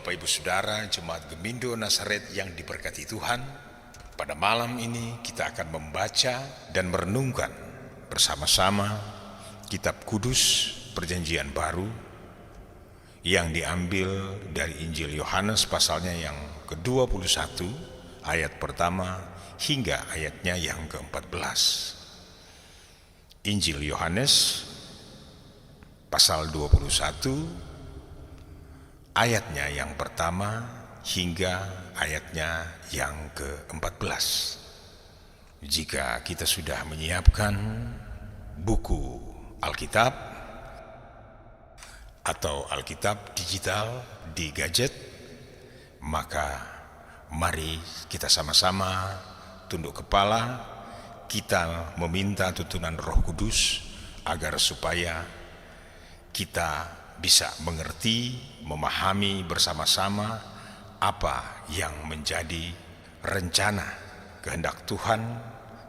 Bapak Ibu Saudara Jemaat Gemindo Nazaret yang diberkati Tuhan, pada malam ini kita akan membaca dan merenungkan bersama-sama Kitab Kudus Perjanjian Baru yang diambil dari Injil Yohanes pasalnya yang ke-21 ayat pertama hingga ayatnya yang ke-14. Injil Yohanes pasal 21 ayatnya yang pertama hingga ayatnya yang ke-14. Jika kita sudah menyiapkan buku Alkitab atau Alkitab digital di gadget, maka mari kita sama-sama tunduk kepala, kita meminta tuntunan Roh Kudus agar supaya kita bisa mengerti, memahami bersama-sama apa yang menjadi rencana kehendak Tuhan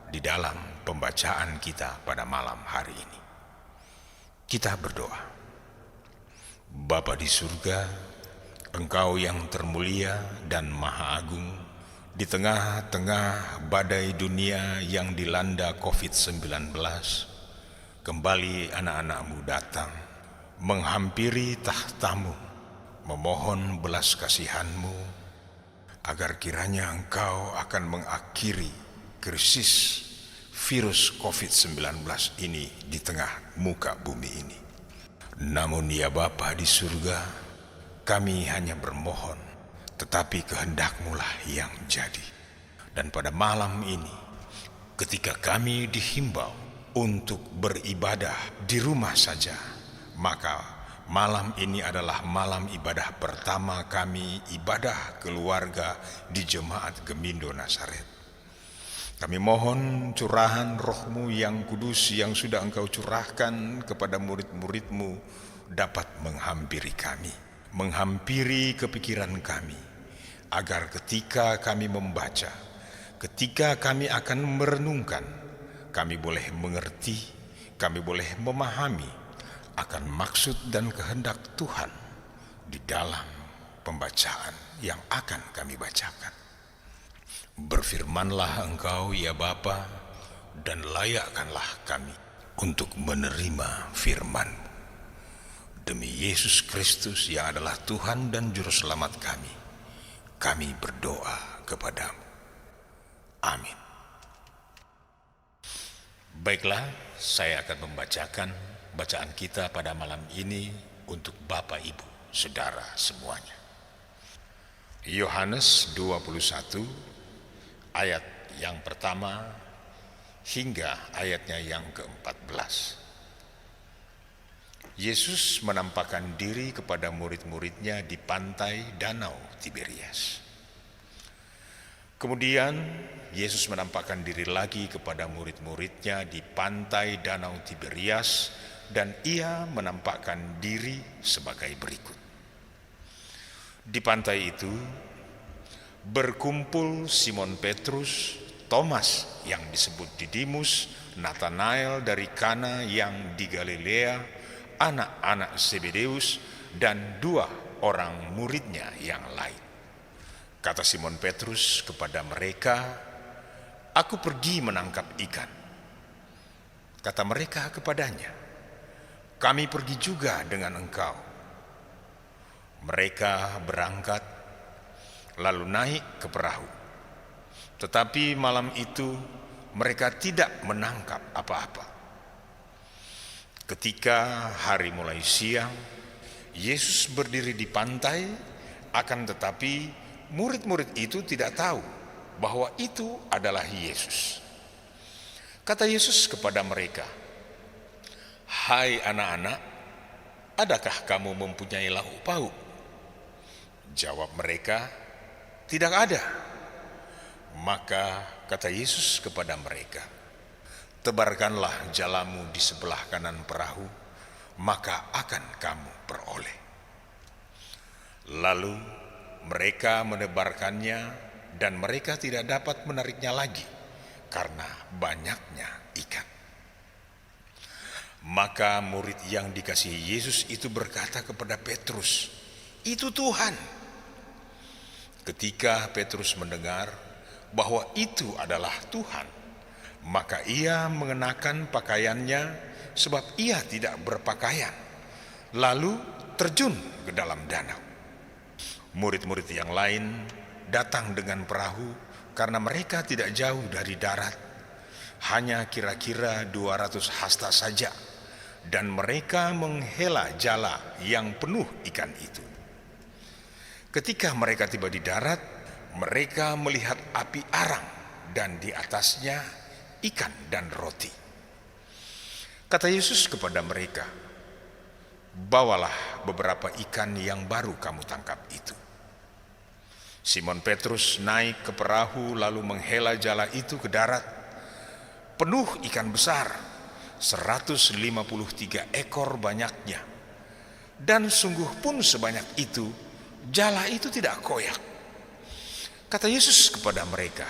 di dalam pembacaan kita pada malam hari ini. Kita berdoa. Bapa di surga, Engkau yang termulia dan maha agung, di tengah-tengah badai dunia yang dilanda COVID-19, kembali anak-anak-Mu datang menghampiri tahta-Mu, memohon belas kasihan-Mu, agar kiranya Engkau akan mengakhiri krisis virus COVID-19 ini di tengah muka bumi ini. Namun ya Bapa di surga, kami hanya bermohon, tetapi kehendak-Mu lah yang jadi. Dan pada malam ini, ketika kami dihimbau untuk beribadah di rumah saja, maka malam ini adalah malam ibadah pertama kami, ibadah keluarga di Jemaat Gemindo Nazaret. Kami mohon curahan Roh-Mu yang kudus yang sudah Engkau curahkan kepada murid-murid-Mu dapat menghampiri kami, menghampiri kepikiran kami, agar ketika kami membaca, ketika kami akan merenungkan, kami boleh mengerti, kami boleh memahami akan maksud dan kehendak Tuhan di dalam pembacaan yang akan kami bacakan. Berfirmanlah Engkau ya Bapa, dan layakkanlah kami untuk menerima firman-Mu. Demi Yesus Kristus yang adalah Tuhan dan Juru Selamat kami berdoa kepadamu. Amin. Baiklah, saya akan membacakan bacaan kita pada malam ini untuk Bapak Ibu Saudara semuanya. Yohanes 21 ayat yang pertama hingga ayatnya yang ke-14. Yesus menampakkan diri kepada murid-muridnya di pantai Danau Tiberias. Kemudian Yesus menampakkan diri lagi kepada murid-muridnya di pantai Danau Tiberias, dan ia menampakkan diri sebagai berikut. Di pantai itu berkumpul Simon Petrus, Thomas yang disebut Didimus, Nathanael dari Kana yang di Galilea, anak-anak Zebedeus, dan 2 orang muridnya yang lain. Kata Simon Petrus kepada mereka, "Aku pergi menangkap ikan." Kata mereka kepadanya, "Kami pergi juga dengan engkau." Mereka berangkat, lalu naik ke perahu. Tetapi malam itu mereka tidak menangkap apa-apa. Ketika hari mulai siang, Yesus berdiri di pantai, akan tetapi murid-murid itu tidak tahu bahwa itu adalah Yesus. Kata Yesus kepada mereka, "Hai anak-anak, adakah kamu mempunyai lauk pauk?" Jawab mereka, "Tidak ada." Maka kata Yesus kepada mereka, "Tebarkanlah jalamu di sebelah kanan perahu, maka akan kamu peroleh." Lalu mereka menebarkannya, dan mereka tidak dapat menariknya lagi karena banyaknya ikan. Maka murid yang dikasihi Yesus itu berkata kepada Petrus, "Itu Tuhan." Ketika Petrus mendengar bahwa itu adalah Tuhan, maka ia mengenakan pakaiannya sebab ia tidak berpakaian, lalu terjun ke dalam danau. Murid-murid yang lain datang dengan perahu karena mereka tidak jauh dari darat, hanya kira-kira 200 hasta saja, dan mereka menghela jala yang penuh ikan itu. Ketika mereka tiba di darat, mereka melihat api arang dan di atasnya ikan dan roti. Kata Yesus kepada mereka, "Bawalah beberapa ikan yang baru kamu tangkap itu." Simon Petrus naik ke perahu lalu menghela jala itu ke darat, penuh ikan besar, 153 ekor banyaknya. Dan sungguh pun sebanyak itu, jala itu tidak koyak. Kata Yesus kepada mereka,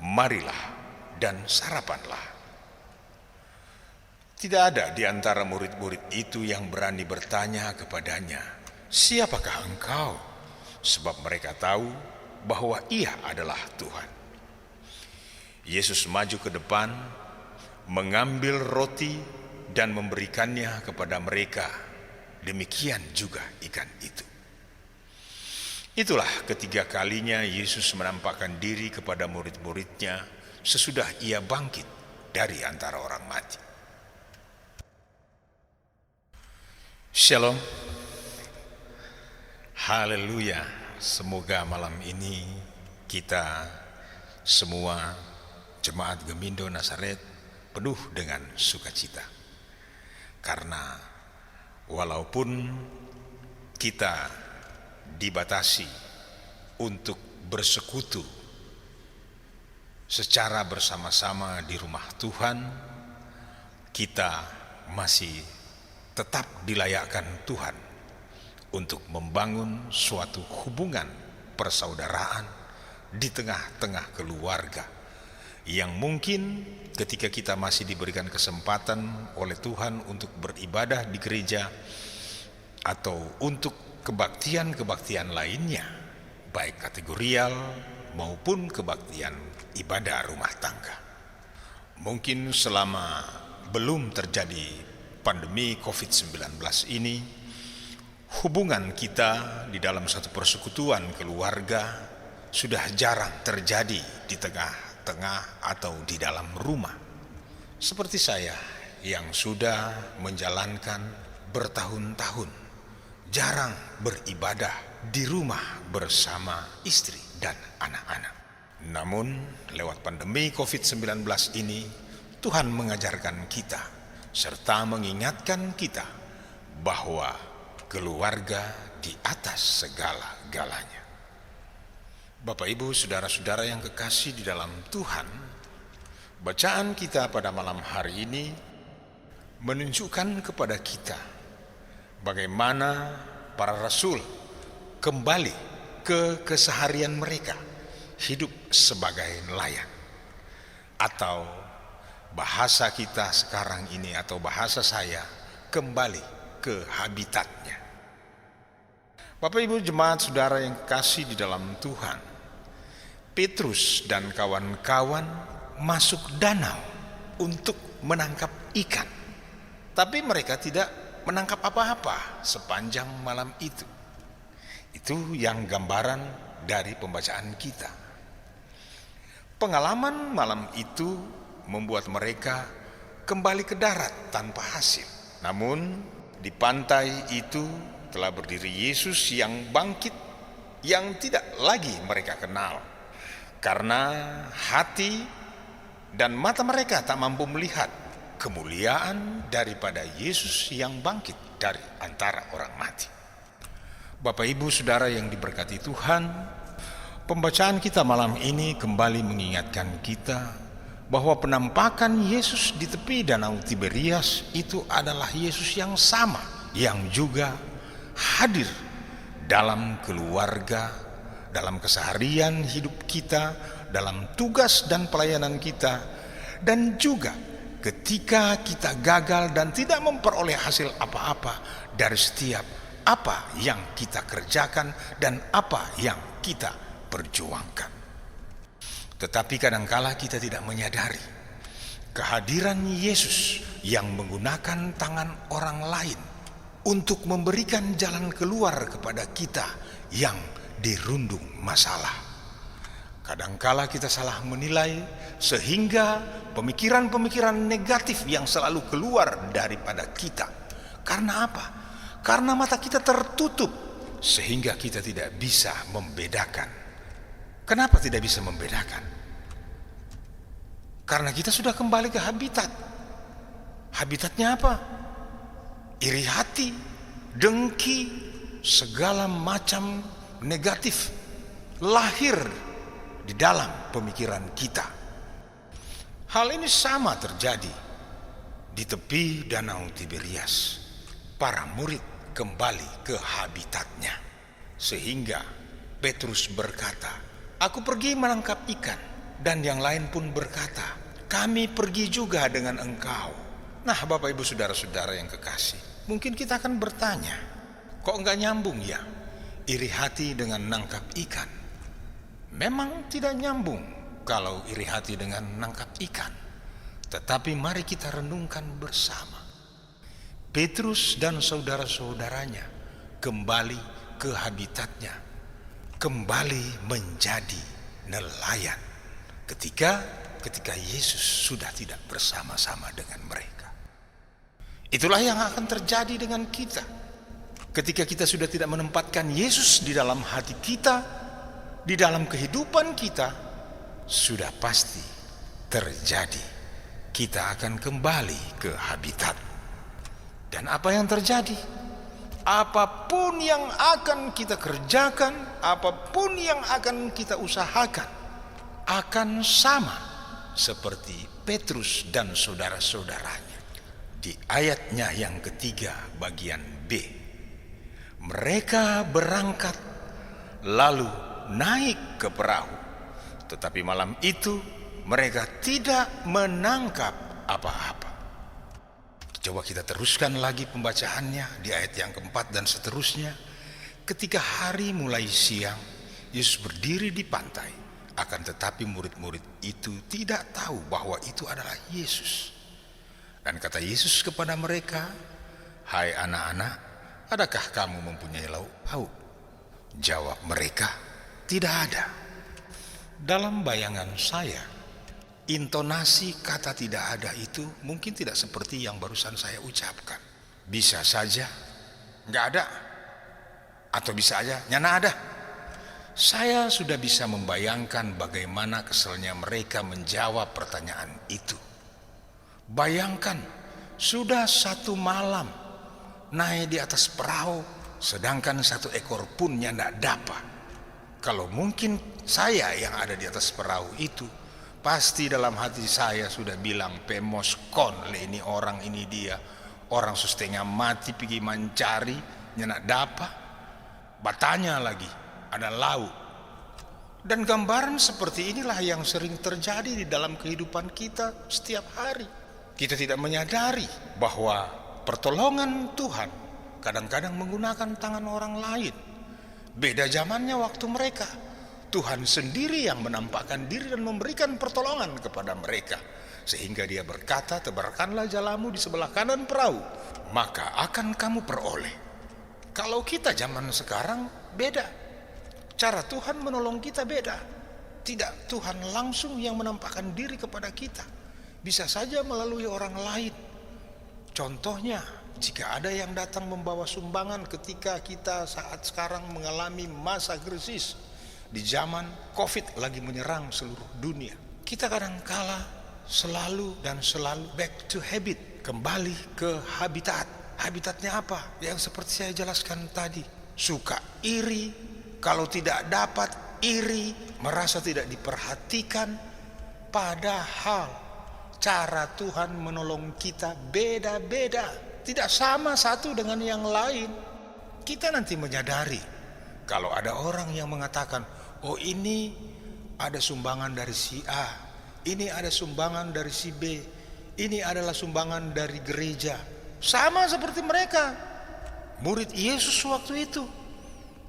"Marilah dan sarapanlah." Tidak ada di antara murid-murid itu yang berani bertanya kepadanya, "Siapakah engkau?" Sebab mereka tahu bahwa ia adalah Tuhan. Yesus maju ke depan, mengambil roti dan memberikannya kepada mereka. Demikian juga ikan itu. Itulah ketiga kalinya Yesus menampakkan diri kepada murid-muridnya sesudah ia bangkit dari antara orang mati. Shalom. Haleluya. Semoga malam ini kita semua jemaat Gemindo Nazaret penuh dengan sukacita. Karena walaupun kita dibatasi untuk bersekutu secara bersama-sama di rumah Tuhan, kita masih tetap dilayakkan Tuhan untuk membangun suatu hubungan persaudaraan di tengah-tengah keluarga yang mungkin ketika kita masih diberikan kesempatan oleh Tuhan untuk beribadah di gereja atau untuk kebaktian-kebaktian lainnya, baik kategorial maupun kebaktian ibadah rumah tangga. Mungkin selama belum terjadi pandemi COVID-19 ini, hubungan kita di dalam satu persekutuan keluarga sudah jarang terjadi di tengah-tengah atau di dalam rumah. Seperti saya yang sudah menjalankan bertahun-tahun jarang beribadah di rumah bersama istri dan anak-anak. Namun lewat pandemi COVID-19 ini, Tuhan mengajarkan kita serta mengingatkan kita bahwa keluarga di atas segala-galanya. Bapak, Ibu, saudara-saudara yang kekasih di dalam Tuhan, bacaan kita pada malam hari ini menunjukkan kepada kita bagaimana para rasul kembali ke keseharian mereka, hidup sebagai nelayan. Atau bahasa kita sekarang ini atau bahasa saya, kembali ke habitatnya. Bapak, Ibu, jemaat saudara yang kekasih di dalam Tuhan, Petrus dan kawan-kawan masuk danau untuk menangkap ikan. Tapi mereka tidak menangkap apa-apa sepanjang malam itu. Itu yang gambaran dari pembacaan kita. Pengalaman malam itu membuat mereka kembali ke darat tanpa hasil. Namun di pantai itu telah berdiri Yesus yang bangkit, yang tidak lagi mereka kenal. Karena hati dan mata mereka tak mampu melihat kemuliaan daripada Yesus yang bangkit dari antara orang mati. Bapak, Ibu, saudara yang diberkati Tuhan, pembacaan kita malam ini kembali mengingatkan kita bahwa penampakan Yesus di tepi danau Tiberias itu adalah Yesus yang sama, yang juga hadir dalam keluarga, dalam keseharian hidup kita, dalam tugas dan pelayanan kita, dan juga ketika kita gagal dan tidak memperoleh hasil apa-apa dari setiap apa yang kita kerjakan dan apa yang kita perjuangkan. Tetapi kadangkala kita tidak menyadari kehadiran Yesus yang menggunakan tangan orang lain untuk memberikan jalan keluar kepada kita yang dirundung masalah. Kadangkala kita salah menilai sehingga pemikiran-pemikiran negatif yang selalu keluar daripada kita. Karena apa? Karena mata kita tertutup sehingga kita tidak bisa membedakan. Kenapa tidak bisa membedakan? Karena kita sudah kembali ke habitat. Habitatnya apa? Iri hati, dengki, segala macam negatif lahir di dalam pemikiran kita. Hal ini sama terjadi di tepi Danau Tiberias. Para murid kembali ke habitatnya. Sehingga Petrus berkata, "Aku pergi menangkap ikan." Dan yang lain pun berkata, "Kami pergi juga dengan engkau." Nah, Bapak Ibu Saudara-saudara yang kekasih, mungkin kita akan bertanya, kok enggak nyambung ya iri hati dengan nangkap ikan? Memang tidak nyambung kalau iri hati dengan nangkap ikan. Tetapi mari kita renungkan bersama. Petrus dan saudara-saudaranya kembali ke habitatnya, kembali menjadi nelayan ketika Yesus sudah tidak bersama-sama dengan mereka. Itulah yang akan terjadi dengan kita. Ketika kita sudah tidak menempatkan Yesus di dalam hati kita, di dalam kehidupan kita, sudah pasti terjadi. Kita akan kembali ke habitat. Dan apa yang terjadi? Apapun yang akan kita kerjakan, apapun yang akan kita usahakan, akan sama seperti Petrus dan saudara-saudaranya. Di ayatnya yang ketiga bagian B, mereka berangkat lalu naik ke perahu, tetapi malam itu mereka tidak menangkap apa-apa. Coba kita teruskan lagi pembacaannya di ayat yang keempat dan seterusnya. Ketika hari mulai siang, Yesus berdiri di pantai, akan tetapi murid-murid itu tidak tahu bahwa itu adalah Yesus. Dan kata Yesus kepada mereka, "Hai anak-anak, adakah kamu mempunyai lauk pauk?" Jawab mereka, "Tidak ada." Dalam bayangan saya, intonasi kata tidak ada itu mungkin tidak seperti yang barusan saya ucapkan. Bisa saja nggak ada, atau bisa aja nyana ada. Saya sudah bisa membayangkan bagaimana keselnya mereka menjawab pertanyaan itu. Bayangkan, sudah 1 malam naik di atas perahu, sedangkan 1 ekor pun nggak dapat. Kalau mungkin saya yang ada di atas perahu itu, pasti dalam hati saya sudah bilang, "Pemos kon le, ini orang, ini dia. Orang setengah mati pergi mencari, nyenak dapat. Batanya lagi, ada lauk." Dan gambaran seperti inilah yang sering terjadi di dalam kehidupan kita setiap hari. Kita tidak menyadari bahwa pertolongan Tuhan kadang-kadang menggunakan tangan orang lain. Beda zamannya waktu mereka, Tuhan sendiri yang menampakkan diri dan memberikan pertolongan kepada mereka. Sehingga dia berkata, "Tebarkanlah jalamu di sebelah kanan perahu, maka akan kamu peroleh." Kalau kita zaman sekarang beda. Cara Tuhan menolong kita beda. Tidak Tuhan langsung yang menampakkan diri kepada kita. Bisa saja melalui orang lain. Contohnya, jika ada yang datang membawa sumbangan ketika kita saat sekarang mengalami masa krisis, di zaman COVID lagi menyerang seluruh dunia, kita kadangkala selalu back to habit, kembali ke habitat. Habitatnya apa? Yang seperti saya jelaskan tadi, suka iri, kalau tidak dapat iri, merasa tidak diperhatikan. Padahal cara Tuhan menolong kita beda-beda, tidak sama satu dengan yang lain. Kita nanti menyadari kalau ada orang yang mengatakan, "Oh, ini ada sumbangan dari si A, ini ada sumbangan dari si B, ini adalah sumbangan dari gereja." Sama seperti mereka, murid Yesus waktu itu.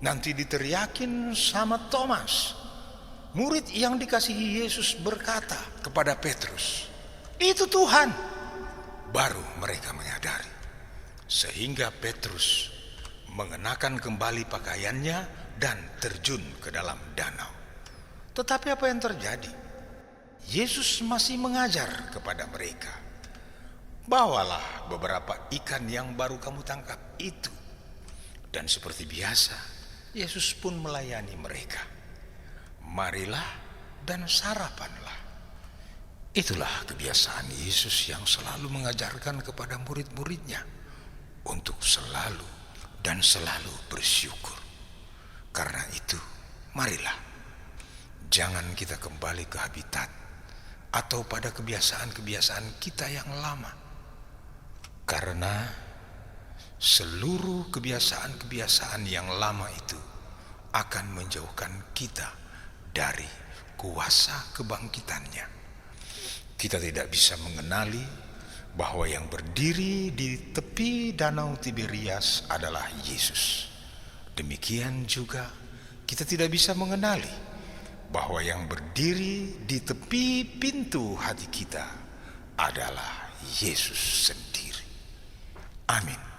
Nanti diteriakin sama Thomas, murid yang dikasihi Yesus berkata kepada Petrus, "Itu Tuhan." Baru mereka menyadari. Sehingga Petrus mengenakan kembali pakaiannya dan terjun ke dalam danau. Tetapi apa yang terjadi? Yesus masih mengajar kepada mereka, "Bawalah beberapa ikan yang baru kamu tangkap itu." Dan seperti biasa, Yesus pun melayani mereka. "Marilah dan sarapanlah." Itulah kebiasaan Yesus yang selalu mengajarkan kepada murid-muridnya untuk selalu dan selalu bersyukur. Karena itu, marilah, jangan kita kembali ke habitat atau pada kebiasaan-kebiasaan kita yang lama. Karena seluruh kebiasaan-kebiasaan yang lama itu akan menjauhkan kita dari kuasa kebangkitannya. Kita tidak bisa mengenali bahwa yang berdiri di tepi danau Tiberias adalah Yesus. Demikian juga kita tidak bisa mengenali bahwa yang berdiri di tepi pintu hati kita adalah Yesus sendiri. Amin.